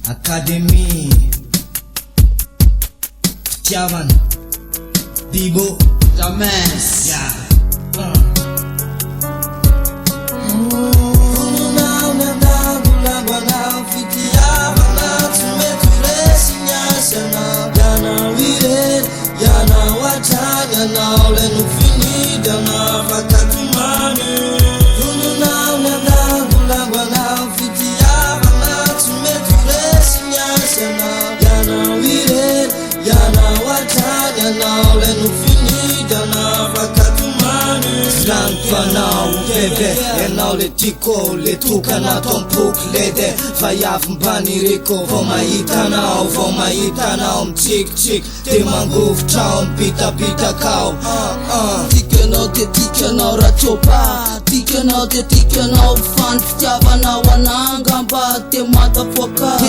Academy Fitiavana Bibo James Fanao bebe enao le tiko le tukana tompok lede vayavim-bany reko vao mahitanao mtsikitsik de mangovotrao mipitapitakao tikanao de tikanao ratropa tikanao de tikanao fany fitiavanao anangamba de matafoaka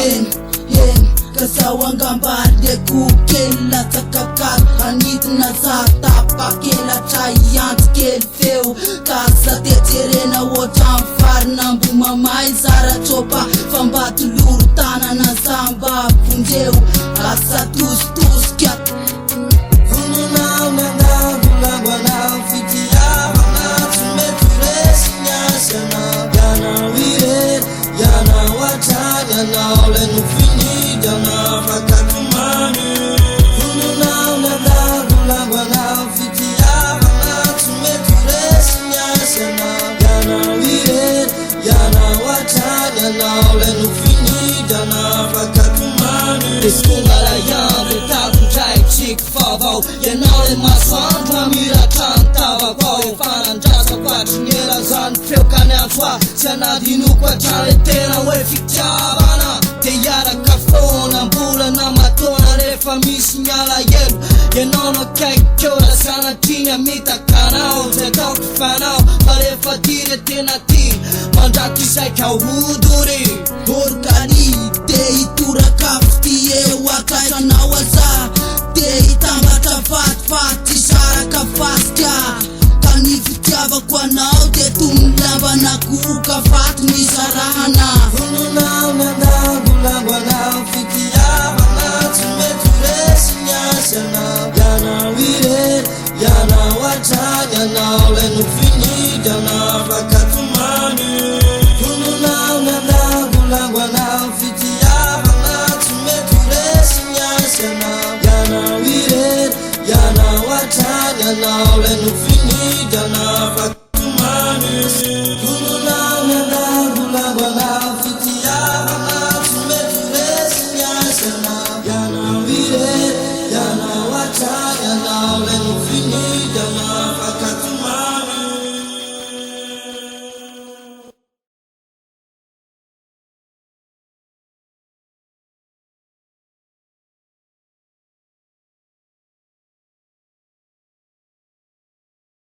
kasawangambale kukela takakak anidina zatapakela trayantikely feo kasateterena ohatramfarina mbomamay zaratropa fambatoloro tanana zamba vondreo asa tositosika Vononao fitiavana tsy mety resiny asana Ianao irery, ianao hatrany, ianao le nofinidanao fakatomany Vononao fitiavana tsy mety resiny asana Ianao irery, ianao hatrany, ianao le nofinidanao fakatomany Deskonala ihany retagondray tsik favao Ianao le masoandro amiratrany tavakao Efanandrasako atronyela zany feokany andro Tsy anadinoko hatrany tena hoe fitiavana De iaraka fona mbolana matona rehefa misy miala elo Ianao no akaikikeo raha sanatriny amitakanao Zay ataoko fanao fa rehefa tiry tena tiry Mandraky isaika ahodory Orkali te hitoraka fity eo akairanao aza Te hitambatra fatifaty saraka fasika Ka ny fitiavako anao de tomilambana koka faty ny sarahana